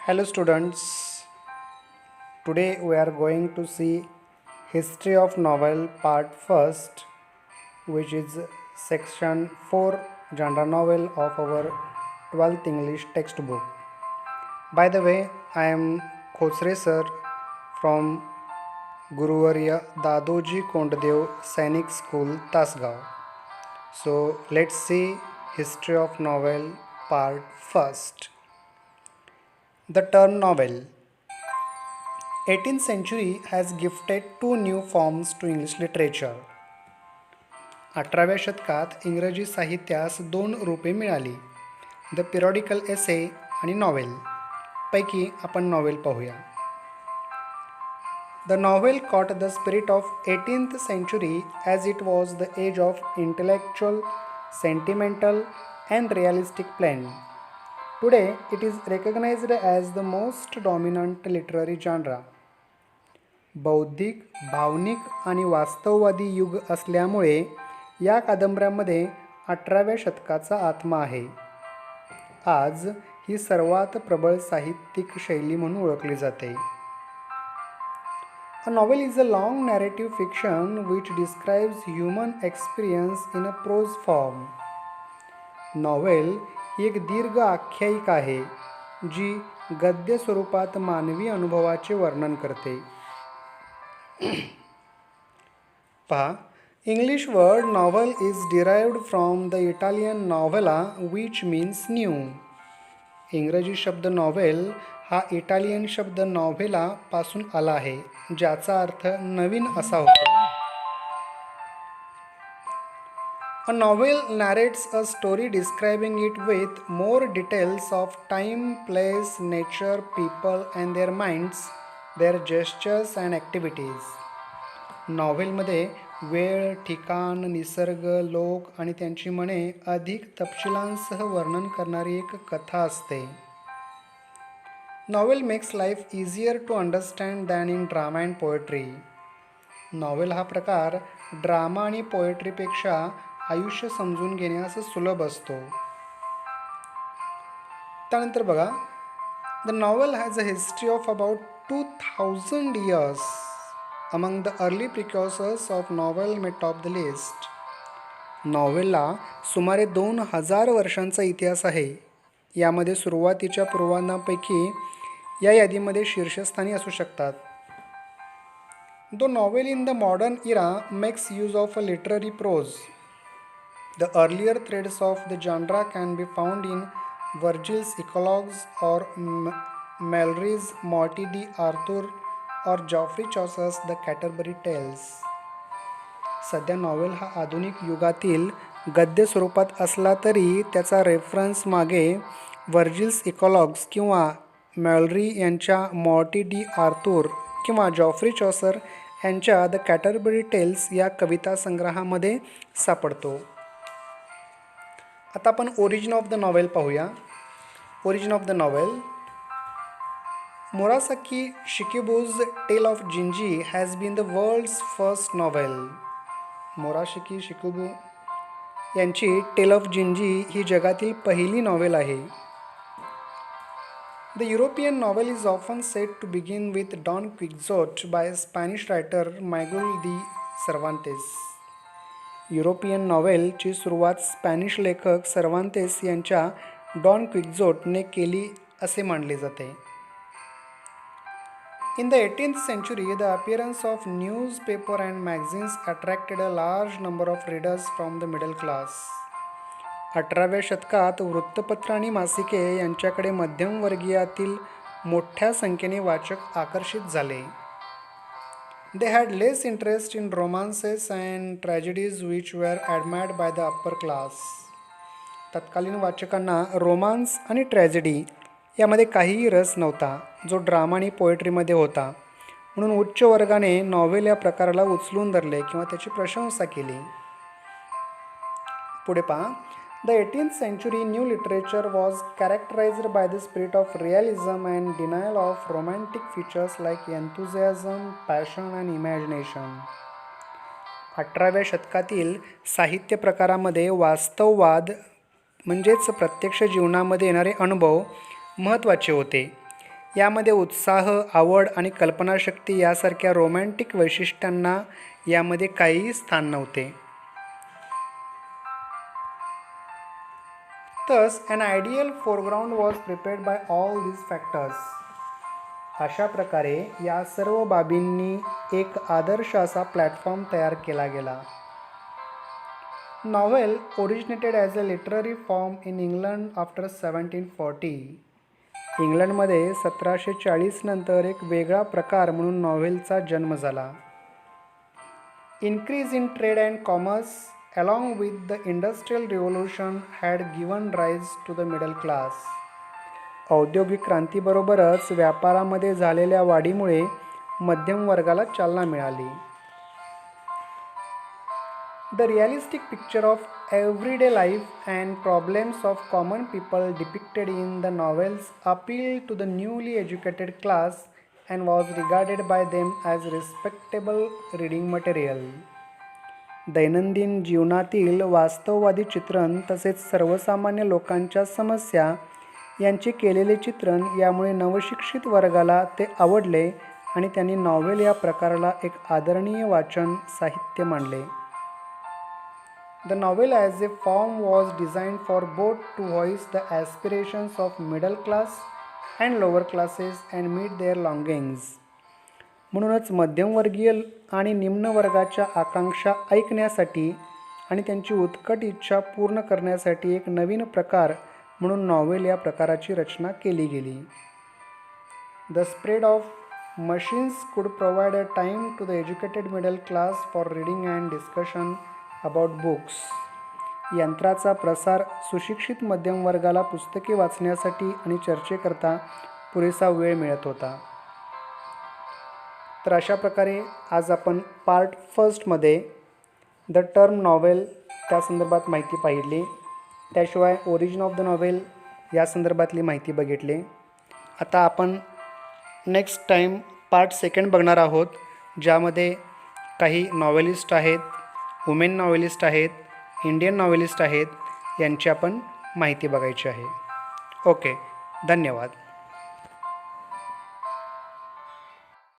Hello students, today we are going to see History of Novel part first, which is section 4 genre novel of our 12th English textbook. By the way, I am Khosre sir from Guruvarya Dadoji Konddev Sainik School, Tasgaon. So let's see History of Novel part first. The term novel 18th century has gifted two new forms to English literature. 18व्या शतकात इंग्रजी साहित्यास दोन रूपे मिळाली, the पिरियडिकल एसे आणि novel. पैकी आपण novel पाहूया. The novel caught the spirit of 18th century as it was the age of intellectual, sentimental and realistic plan. Today it is recognized as the most dominant literary genre. बौद्धिक, भावनिक आणि वास्तववादी युग असल्यामुळे या कादंबऱ्यांमध्ये 18व्या शतकाचा आत्मा आहे. आज ही सर्वात प्रबळ साहित्यिक शैली म्हणून ओळखली जाते. A novel is a long narrative fiction which describes human experience in a prose form. Novel ही एक दीर्घ आख्यायिका आहे जी गद्य स्वरूपात मानवी अनुभवाचे वर्णन करते. पहा, English word novel is derived from the Italian novella which means new. इंग्रजी शब्द नॉवेल हा इटालियन शब्द नॉव्हेला पासून आला आहे, ज्याचा अर्थ नवीन असा होतो. A novel narrates a story describing it with more details of time, place, nature, people and their minds, their gestures and activities. नॉव्हेलमध्ये वेळ, ठिकाण, निसर्ग, लोक आणि त्यांची मने अधिक तपशिलांसह वर्णन करणारी एक कथा असते. Novel makes life easier to understand than in drama and poetry. Novel हा प्रकार ड्रामा आणि पोएट्रीपेक्षा आयुष्य समजून घेण्यास सुलभ असतो. त्यानंतर बघा, the novel has a history of about 2000 years. Among the early precursors of novel may top the list. नॉवेलला सुमारे 2000 वर्षांचा इतिहास आहे. यामध्ये सुरुवातीच्या पूर्वांनापैकी या यादीमध्ये शीर्षस्थानी असू शकतात. The novel in the modern era makes use of a literary prose. The earlier threads of the genre can be found in Virgil's Eclogues or Malory's Morte d'Arthur or Geoffrey Chaucer's The Canterbury Tales. सध्या novel हा आधुनिक युगातील गद्य स्वरूपात असला तरी त्याचा reference मागे व्हर्जिल्स इकॉलॉग्स किंवा मॅलरी यांच्या मॉर्टी डी आर्थूर किंवा जॉफ्री चॉसर यांच्या द कॅटरबरी टेल्स या कविता संग्रहामध्ये सापडतो. आता आपण ओरिजिन ऑफ द नॉवेल पाहूया. Origin of the novel. Murasaki Shikibu's tale of Genji has been the world's first novel. Murasaki Shikibu यांची टेल ऑफ जिंजी ही जगातील पहिली नॉवेल आहे. The European novel is often set to begin with Don Quixote by Spanish writer Miguel de Cervantes. European नॉवेलची सुरुवात Spanish लेखक सर्वांतेस यांच्या don क्विक्झोटने केली असे मानले जाते. In the 18th century, the appearance of newspaper and magazines attracted a large number of readers from the middle class. 18व्या शतकात वृत्तपत्र आणि मासिके यांच्याकडे मध्यमवर्गीयातील मोठ्या संख्येने वाचक आकर्षित झाले. They had less interest in romances and tragedies which were admired by the upper class. तत्कालीन वाचकांना रोमांस आणि ट्रॅजेडी यामध्ये काहीही रस नव्हता, जो ड्रामा आणि पोएट्रीमध्ये होता. म्हणून उच्च वर्गाने नॉवेल या प्रकाराला उचलून धरले किंवा त्याची प्रशंसा केली. पुढे पहा. The 18th century new literature was characterized by the spirit of realism and denial of romantic features like enthusiasm, passion and imagination. 18व्या शतकातील साहित्य प्रकारामध्ये वास्तववाद म्हणजेच प्रत्यक्ष जीवनामध्ये येणारे अनुभव महत्त्वाचे होते. यामध्ये उत्साह, आवड आणि कल्पनाशक्ती यासारख्या रोमॅन्टिक वैशिष्ट्यांना यामध्ये काहीही स्थान नव्हते. Thus, an ideal foreground was prepared by all these factors. अशा प्रकारे या सर्व बाबींनी एक आदर्श असा प्लॅटफॉर्म तयार केला गेला. Novel originated as a literary form in England after 1740. इंग्लंडमध्ये 1740 नंतर एक वेगळा प्रकार म्हणून नॉव्हेलचा जन्म झाला. Increase in trade and commerce along with the industrial revolution had given rise to the middle class. औद्योगिक क्रांतीबरोबरच व्यापारामध्ये झालेल्या वाढीमुळे मध्यम वर्गाला चालना मिळाली. The realistic picture of everyday life and problems of common people depicted in the novels appealed to the newly educated class and was regarded by them as respectable reading material. दैनंदिन जीवनातील वास्तववादी चित्रण तसेच सर्वसामान्य लोकांच्या समस्या यांचे केलेले चित्रण यामुळे नवशिक्षित वर्गाला ते आवडले आणि त्यांनी नॉव्हेल या प्रकाराला एक आदरणीय वाचन साहित्य मानले. The novel as a form was designed for both to voice the aspirations of middle class and lower classes and meet their longings. म्हणूनच मध्यमवर्गीय आणि निम्न वर्गाच्या आकांक्षा ऐकण्यासाठी आणि त्यांची उत्कट इच्छा पूर्ण करण्यासाठी एक नवीन प्रकार म्हणून नॉव्हेल या प्रकाराची रचना केली गेली. The spread of machines could provide a time to the educated middle class for reading and discussion about books. यंत्राचा प्रसार सुशिक्षित मध्यम वर्गाला पुस्तके वाचण्यासाठी आणि चर्चेकरता पुरेसा वेळ मिळत होता. तर अशा प्रकारे आज आपण पार्ट फर्स्टमध्ये द टर्म नॉव्हेल त्या संदर्भात माहिती पाहिली. त्याशिवाय ओरिजिन ऑफ द नॉव्हेल या संदर्भातली माहिती बघितली. आता आपण नेक्स्ट टाईम पार्ट सेकंड बघणार आहोत, ज्यामध्ये काही नॉव्हेलिस्ट आहेत, वुमेन नॉव्हेलिस्ट आहेत, इंडियन नॉव्हेलिस्ट आहेत, यांची आपण माहिती बघायची आहे. ओके, धन्यवाद.